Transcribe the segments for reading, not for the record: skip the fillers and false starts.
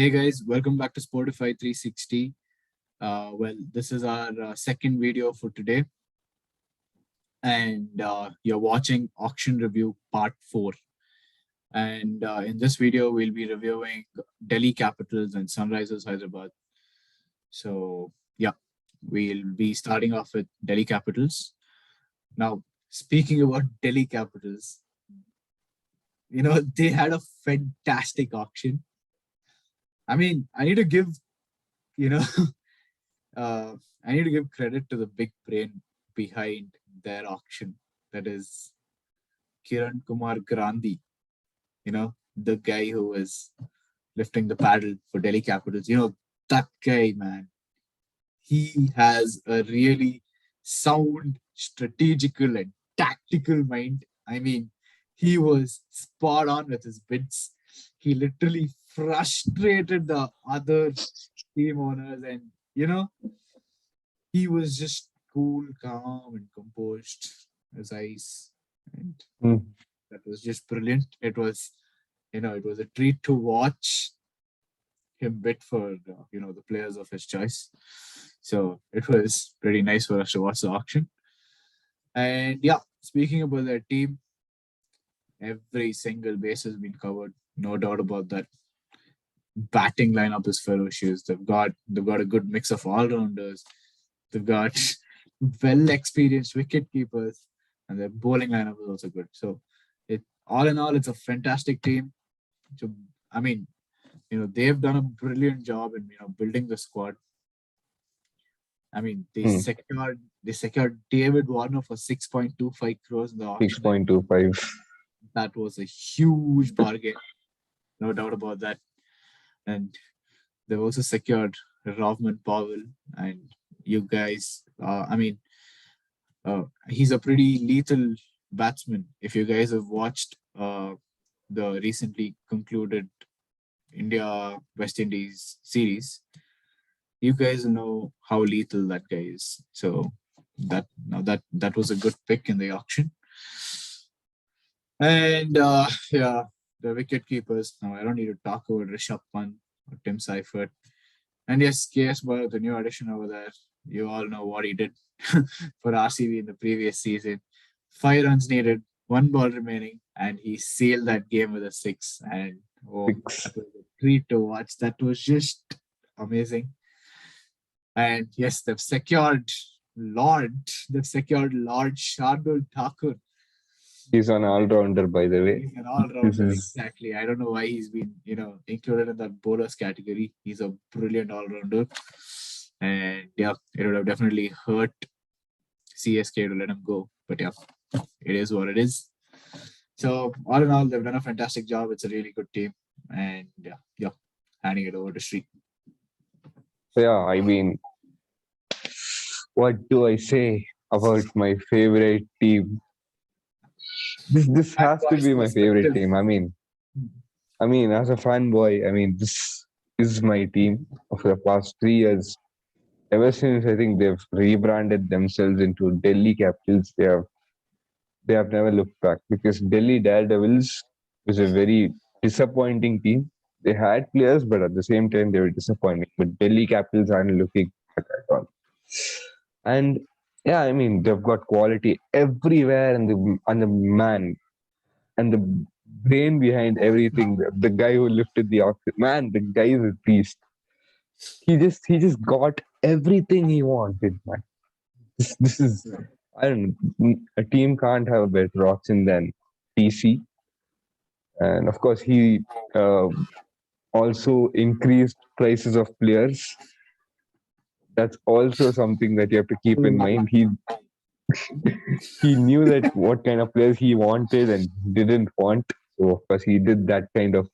Hey guys, welcome back to Spotify 360. This is our second video for today, and you're watching Auction Review Part 4. And in this video, we'll be reviewing Delhi Capitals and Sunrisers Hyderabad. So, yeah, we'll be starting off with Delhi Capitals. Now, speaking about Delhi Capitals, they had a fantastic auction. I mean, you know, uh, I need to give credit to the big brain behind their auction. That is Kiran Kumar Grandi, the guy who was lifting the paddle for Delhi Capitals. That guy, man, he has a really sound, strategical, and tactical mind. I mean, he was spot on with his bids. He literally frustrated the other team owners, and he was just cool, calm, and composed as ice, and Mm. that was just brilliant. It was a treat to watch him bid for the players of his choice. So it was pretty nice for us to watch the auction. And yeah, speaking about their team, every single base has been covered, no doubt about that. Batting lineup is ferocious. They've got a good mix of all rounders. They've got well experienced wicket keepers, and their bowling lineup is also good. So, all in all, it's a fantastic team. So, I mean, they've done a brilliant job in building the squad. I mean, they Mm. secured David Warner for 6.25 crores in the auction. 6.25. That was a huge bargain, no doubt about that. And they've also secured Ravman Powell, and you guys. He's a pretty lethal batsman. If you guys have watched the recently concluded India West Indies series, you guys know how lethal that guy is. So that was a good pick in the auction. And yeah, the wicket keepers. Now I don't need to talk about Rishabh Pant or Tim Seifert. And yes, KS Bharat, the new addition over there. You all know what he did for RCB in the previous season. 5 runs needed, 1 ball remaining, and he sealed that game with a six. And Six. that was a treat to watch. That was just amazing. And yes, They've secured Lord Shardul Thakur. He's an all-rounder, by the way. He's an This all-rounder, is exactly. I don't know why he's been, included in that bowlers category. He's a brilliant all-rounder. And yeah, it would have definitely hurt CSK to let him go. But yeah, it is what it is. So all in all, they've done a fantastic job. It's a really good team. And yeah, handing it over to Sri. yeah. I mean, what do I say about my favorite team? This has to Fanboy's be my favorite perspective. team. I mean, as a fanboy, this is my team for the past 3 years. Ever since I think they've rebranded themselves into Delhi Capitals, they have never looked back because Delhi Daredevils was a very disappointing team. They had players, but at the same time they were disappointing. But Delhi Capitals aren't looking back at all. And yeah, I mean they've got quality everywhere, and the man and the brain behind everything. The guy who lifted the oxygen, man, the guy is a beast. He just got everything he wanted, man. This is I don't know. A team can't have a better option than TC, and of course he uh, also increased prices of players. That's also something that you have to keep in mind. He knew that what kind of players he wanted and didn't want. So of course he did that kind of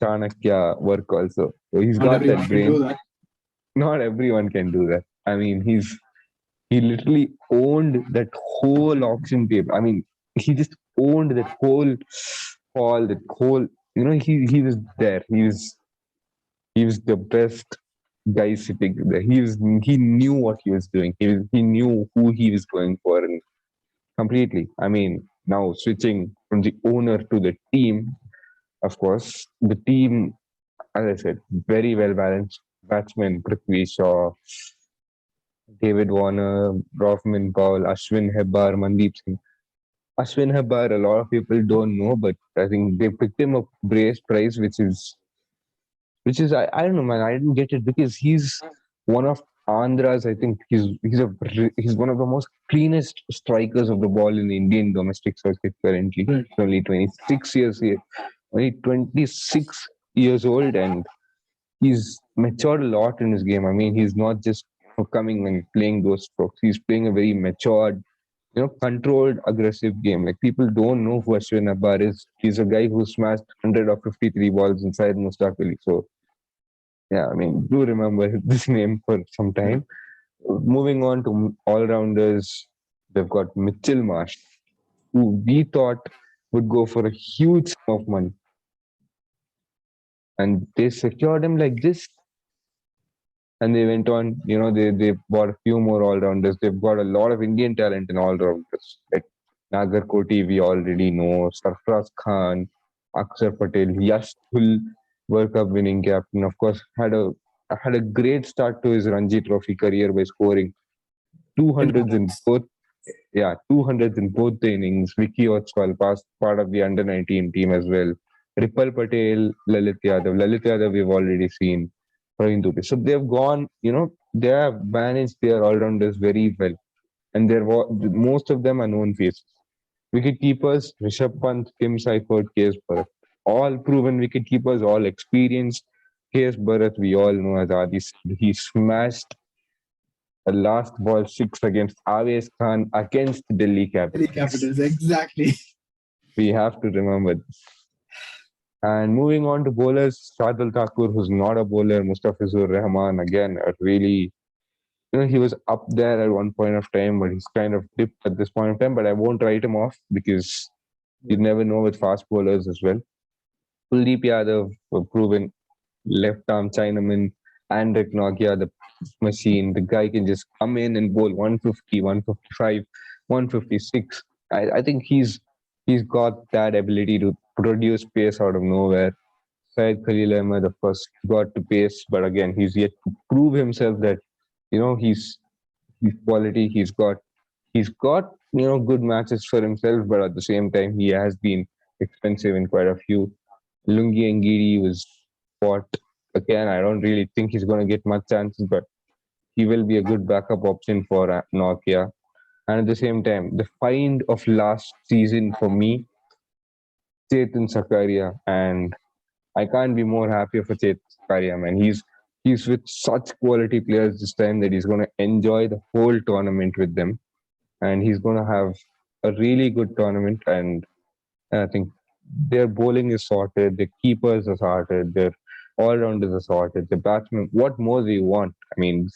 Chanakya work also. So he's Not got everyone that can do brain. that. Not everyone can do that. I mean, he literally owned that whole auction table. I mean, he just owned that whole hall, that whole. He was there. He was the best guy sitting there. He knew what he was doing. He knew who he was going for, and completely. I mean, now switching from the owner to the team, of course, the team. as I said, very well balanced batsmen: Prithvi Shaw, David Warner, Rothman Paul, Ashwin Hebbar, Mandeep Singh. Ashwin Hebbar, a lot of people don't know, but I think they picked him up Brace prize, which is I don't know, man. I didn't get it because he's one of Andhra's. I think he's one of the most cleanest strikers of the ball in the Indian domestic circuit currently. Right. Only 26 years here, only 26 years old, and he's matured a lot in his game. I mean, he's not just coming and playing those strokes. He's playing a very matured, controlled, aggressive game. Like people don't know who Ashwin Abbar is. He's a guy who smashed 100 or 53 balls inside Mustaq Ali. So yeah, I mean, do remember this name for some Right. time. Moving on to all rounders, they've got Mitchell Marsh, who we thought would go for a huge sum of money, and they secured him like this. And they went on, they bought a few more all rounders. They've got a lot of Indian talent in all rounders. Like Nagar Koti, we already know, Sarfraz Khan, Akshar Patel, Yash Dhul, World Cup winning captain. Of course, had a great start to his Ranji Trophy career by scoring In 200s in Olympics. both. Yeah, 200s in both the innings. Vicky Ochwal passed part of the under 19 team as well. Ripal Patel, Lalit Yadav. Lalit Yadav we've already seen. Praveen Dubey. So they've gone, they have managed their all-rounders very well. And most of them are known faces. Wicket keepers, Rishabh Pant, Tim Seifert, KS Bharat. All proven wicket keepers, all experienced. KS Bharat, we all know as Adi said, he smashed a last ball six against Avesh Khan against Delhi Delhi Capitals. Capitals, exactly. We have to remember this. And moving on to bowlers, Shardul Thakur, who's not a bowler, Mustafizur Rahman, again, a really, he was up there at one point of time, but he's kind of dipped at this point of time. But I won't write him off because you Right. never know with fast bowlers as well. Kuldeep Yadav, a proven left arm Chinaman, and Rick Nokia, the machine. The guy can just come in and bowl 150, 155, 156. I think he's got that ability to produce pace out of nowhere. Syed Khalil Ahmed, of course, got to pace, but again, he's yet to prove himself that he's quality. He's got good matches for himself, but at the same time, he has been expensive in quite a few. Lungi Ngiri was what again. I don't really think he's going to get much chances, but he will be a good backup option for Nokia. And at the same time, the find of last season for me, Chetan Sakaria, and I can't be more happier for Chetan Sakaria, man. He's with such quality players this time that he's going to enjoy the whole tournament with them, and he's going to have a really good tournament. And I think their bowling is sorted, their keepers are sorted, their all rounders are sorted, the batsmen. What more do you want? I mean,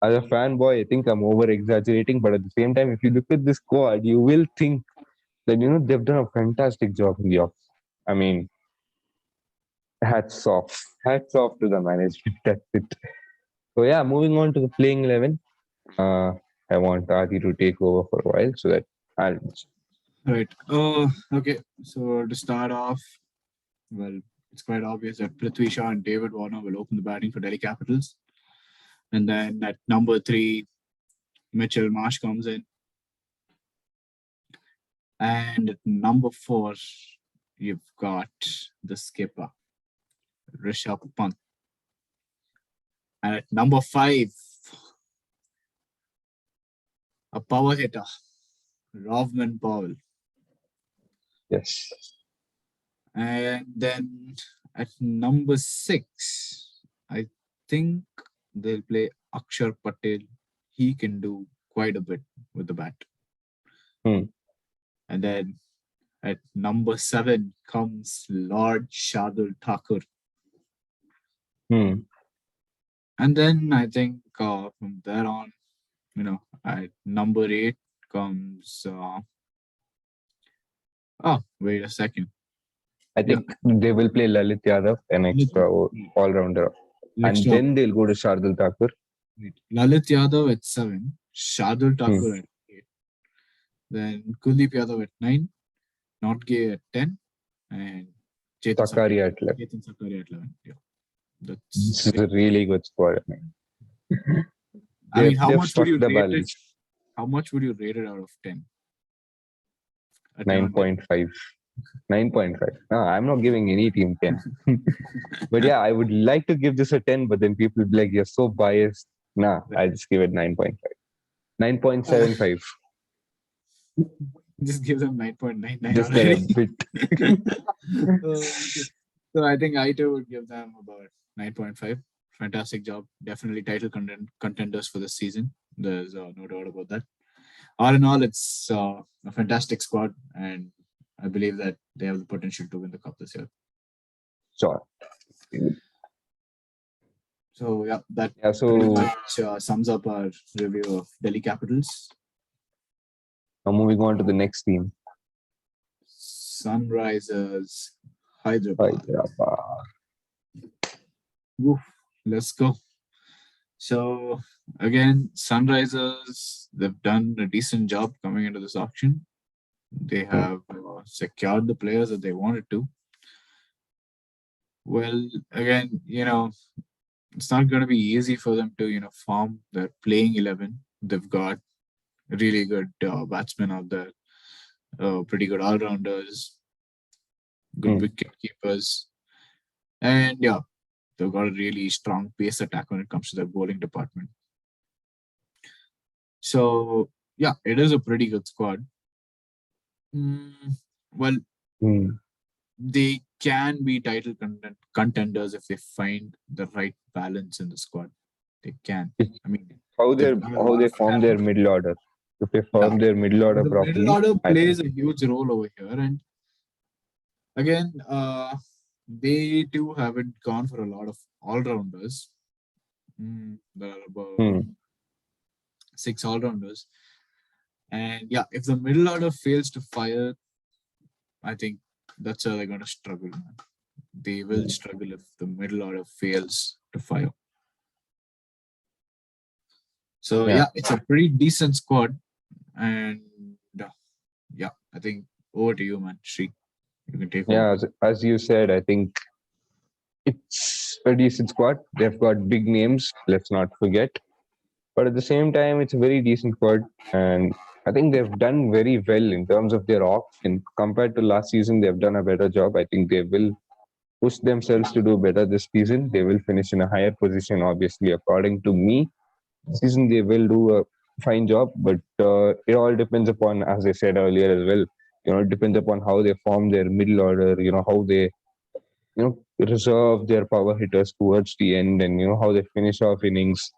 as a fanboy, I think I'm over exaggerating, but at the same time, if you look at this squad, you will think that they've done a fantastic job in the off. I mean, hats off to the management. That's it. So yeah, moving on to the playing 11. Uh, I want Adi to take over for a while so that I'll. Right. Okay. So to start off, well, it's quite obvious that Prithvi Shaw and David Warner will open the batting for Delhi Capitals. And then at number 3, Mitchell Marsh comes in. And at number 4, you've got the skipper, Rishabh Pant. And at number 5, a power hitter, Rovman Powell. Yes. And then at number 6, I think they'll play Akshar Patel. He can do quite a bit with the bat. Hmm. And then at number 7 comes Lord Shardul Thakur. Hmm. And then I think from there on, at number 8 comes. Oh, wait a second. I Yeah, think they will play Lalit Yadav, an extra all rounder, and extra. then they'll go to Shardul Thakur. Lalit Yadav at 7, Shardul Hmm. Thakur at 8, then Kuldeep Yadav at 9, Notge at 10, and Chetan Sakaria Sakaria, at 11. Chetan Sakaria at 11. Yeah. That's, This is a really good squad. I mean, how They've much would struck you the rate it? balance. How much would you rate it out of 10? A 10 on 10. 9.5. 9.5. No, I'm not giving any team 10. But yeah, I would like to give this a 10, but then people will be like, you're so biased. Nah, I just give it 9.5. Uh, 9.75. just give them 9.99 Just a already. bit. Okay. So I think I too would give them about 9.5. Fantastic job. Definitely title contenders for this season. There's no doubt about that. All in all, it's a fantastic squad, and I believe that they have the potential to win the cup this year. Sure. So yeah, that Yeah, pretty so much sums up our review of Delhi Capitals. now moving on to the next team. Sunrisers Hyderabad. Hyderabad. Woof, let's go. So again, Sunrisers, they've done a decent job coming into this auction. They have secured the players that they wanted to. Well, again, it's not going to be easy for them to, form their playing 11. They've got really good batsmen out there, pretty good all-rounders, good wicket keepers, and yeah, they've got a really strong pace attack when it comes to their bowling department. So yeah, it is a pretty good squad. Well, they can be title contenders if they find the right balance in the squad. They can. I mean, how they've got a lot they of form their talent. middle order. If they Yeah, form their middle order the middle properly, order I plays think. a huge role over here, and again, they too haven't gone for a lot of all-rounders. There are about 6 all-rounders, and yeah, if the middle order fails to fire, I think that's where they're going to struggle. Man. They will struggle if the middle order fails to fire. So Yeah. yeah, it's a pretty decent squad, and yeah, I think over to you, man. Sri, you can take over. Yeah, as you said, I think it's a decent squad. They've got big names, let's not forget. But at the same time, it's a very decent squad. And I think they've done very well in terms of their auction. Compared to last season, they've done a better job. I think they will push themselves to do better this season. They will finish in a higher position, obviously, according to me. This season, they will do a fine job, but it all depends upon, as I said earlier as well, it depends upon how they form their middle order, how they reserve their power hitters towards the end, and how they finish off innings,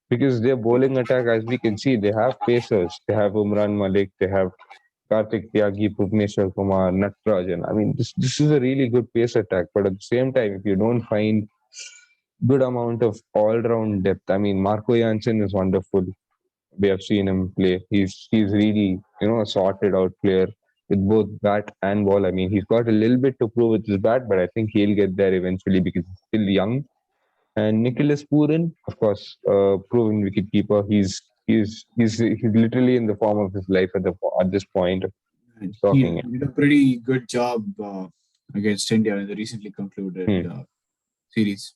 because their bowling attack, as we can see, they have pacers. They have Umran Malik, they have Karthik Tyagi, Bhuvneshwar Kumar, Natarajan. I mean, this is a really good pace attack, but at the same time, if you don't find good amount of all-round depth, I mean, Marco Jansen is wonderful. We have seen him play. He's really a sorted out player with both bat and ball. I mean, he's got a little bit to prove with his bat, but I think he'll get there eventually because he's still young. And Nicholas Purin, of course, proven wicketkeeper. He's literally in the form of his life at this point. And he Talking. did a pretty good job against India in the recently concluded series.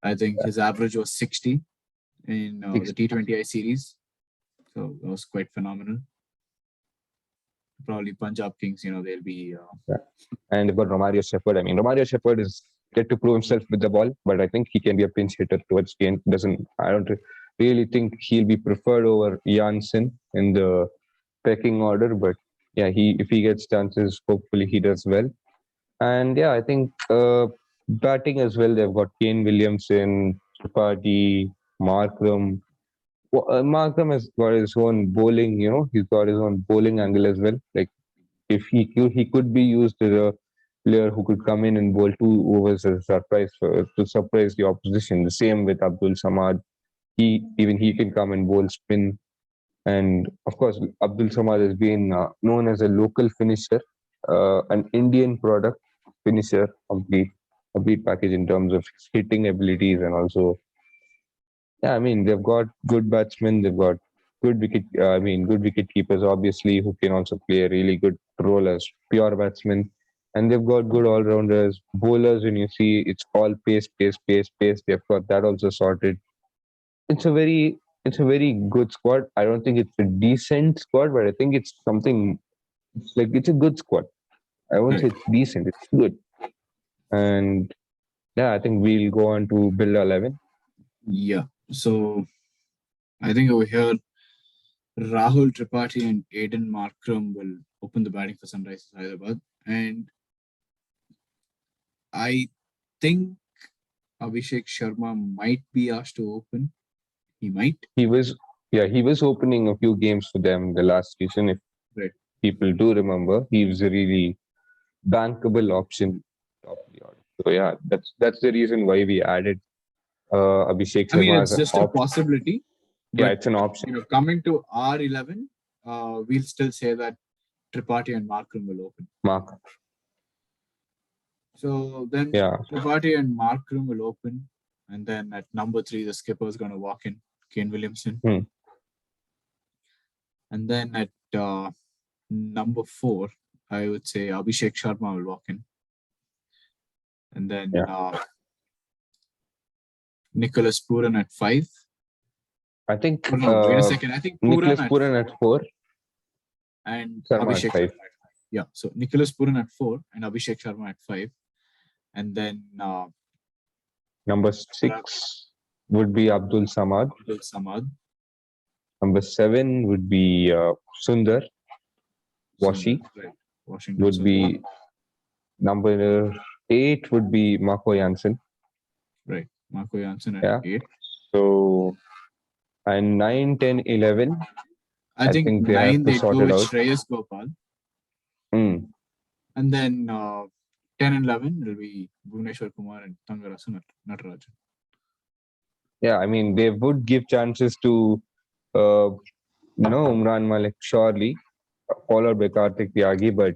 I think his average was 60 in the T20I series. So that was quite phenomenal. Probably Punjab Kings, they'll be. And they've got Romario Shepherd. I mean, Romario Shepherd is yet to prove himself with the ball, but I think he can be a pinch hitter towards the end. I don't really think he'll be preferred over Janssen in the pecking order, but yeah, if he gets chances, hopefully he does well. And yeah, I think batting as well, they've got Kane Williamson, Tripathi, Markram. Markram has got his own bowling, he's got his own bowling angle as well. Like, if he could be used as a player who could come in and bowl 2 overs as a surprise to surprise the opposition. The same with Abdul Samad. He can come and bowl spin. And of course, Abdul Samad has been known as a local finisher, an Indian product finisher, complete package in terms of hitting abilities, and also, yeah, I mean, they've got good batsmen, they've got good wicket keepers, obviously, who can also play a really good role as pure batsmen. and they've got good all rounders. Bowlers, when you see, it's all pace, pace, pace, pace. They've got that also sorted. It's a very good squad. I don't think it's a decent squad, but I think it's something. It's a good squad. I won't say Right. it's decent. It's good. And yeah, I think we'll go on to build 11. Yeah. So I think over here, Rahul Tripathi and Aiden Markram will open the batting for Sunrisers Hyderabad. And I think Abhishek Sharma might be asked to open. He might. He was, yeah, he was opening a few games for them the last season. If Right. people do remember, he was a really bankable option top of the order. So yeah, that's the reason why we added Abhishek I mean, Sharma as it's an just a option. possibility, Yeah, but it's an option. coming to R11, we'll still say that Tripathi and Markram will open. Mark. So then Yeah. Tripathi and Markram will open, and then at number 3, the skipper is going to walk in, Kane Williamson. Hmm. And then at number 4, I would say Abhishek Sharma will walk in. And then Nicholas Puran at 5. I think Oh, no, wait a second. I think Puran Nicholas at Puran at 4, and Sharma Abhishek at 5. Sharma at 5. Yeah, so Nicholas Puran at 4 and Abhishek Sharma at 5. And then Number 6 would be Abdul Samad. Abdul Samad. Number 7 would be Sundar. Washi Right. Washington would Sundar. be number 8 would be Marco Janssen. Right. Marco Janssen at Yeah. 8. So, and 9, 10, 11. I think they have 9 to they sort go it with out. Shreyas Gopal. Mm. And then 10 and 11 will be Bhuvneshwar Kumar and Thangarasu Natarajan. Yeah, I mean, they would give chances to, Umran Malik, surely, followed by Karthik Tyagi, but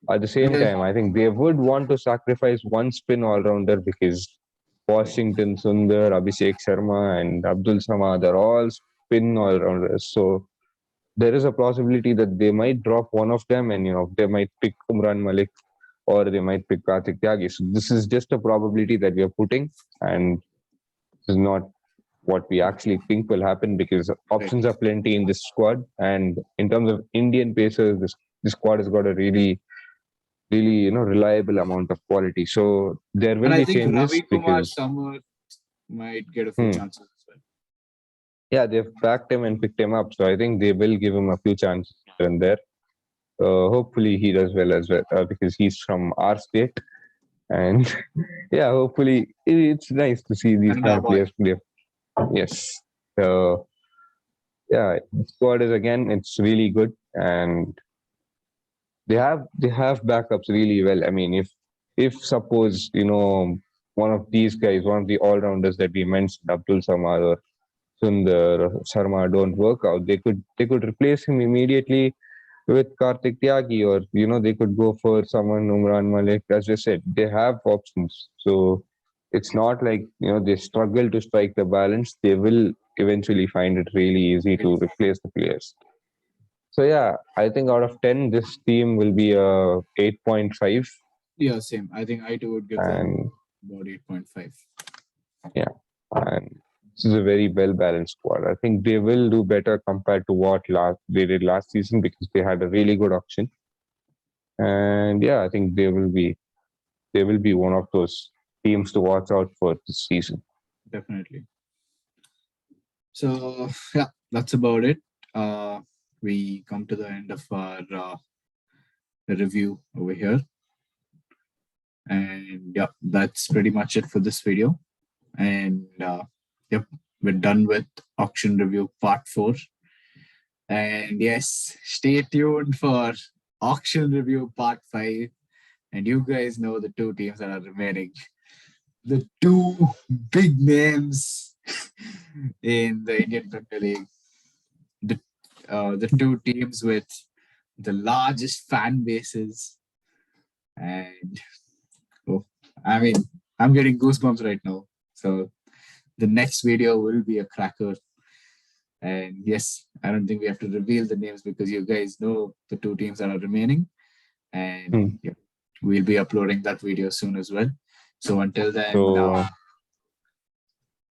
at the same time, I think they would want to sacrifice one spin all-rounder because Washington, Sundar, Abhishek Sharma, and Abdul Samad, they're all spin all-rounders. So there is a possibility that they might drop one of them and, they might pick Umran Malik or they might pick Karthik Tyagi. So this is just a probability that we are putting, and this is not what we actually think will happen because options are plenty in this squad. And in terms of Indian pacers, this squad has got a really reliable amount of quality. So there will And I be think changes Ravi Kumar because Samar might get a few chances as well. yeah, they've backed him and picked him up. So I think they will give him a few chances here and there. Hopefully he does well as well because he's from our state. And yeah, hopefully it's nice to see these kind of players play. Yes. So yeah, the squad is again, it's really good, and they have backups really well. I mean, if suppose one of these guys, one of the all rounders that we mentioned, Abdul Samad or Sundar or Sharma, don't work out, they could replace him immediately with Karthik Tyagi, or they could go for someone Umran Malik. As I said, they have options, so it's not like they struggle to strike the balance. They will eventually find it really easy to replace the players. So yeah, I think out of 10, this team will be a 8.5. Yeah, same. I think I too would give them about 8.5. Yeah, and this is a very well balanced squad. I think they will do better compared to what they did last season because they had a really good auction. And yeah, I think they will be one of those teams to watch out for this season. Definitely. So yeah, that's about it. We come to the end of our review over here. And yeah, that's pretty much it for this video. And yep, we're done with auction review part 4. And yes, stay tuned for auction review part 5. And you guys know the 2 teams that are remaining. The 2 big names in the Indian Premier League. The 2 teams with the largest fan bases. And I mean, I'm getting goosebumps right now. So the next video will be a cracker. And yes, I don't think we have to reveal the names because you guys know the 2 teams that are remaining. And yeah, we'll be uploading that video soon as well. So until then, So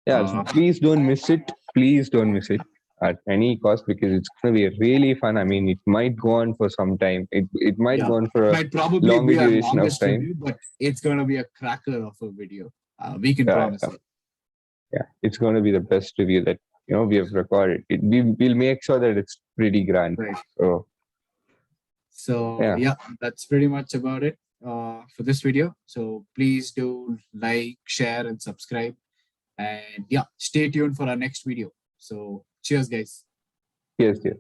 yeah, uh, please don't miss it. Please don't miss it at any cost, because it's going to be really fun. I mean, it might go on for some time. It might yeah, go on for a might probably longer be our duration of longest time. review, but it's gonna be a cracker of a video. We can Yeah, promise yeah, it. yeah. It's going to be the best review that we have recorded. We'll make sure that it's pretty grand. Right. So So yeah, yeah, that's pretty much about it for this video. So please do like, share, and subscribe. And yeah, stay tuned for our next video. So cheers, guys. yes, yes.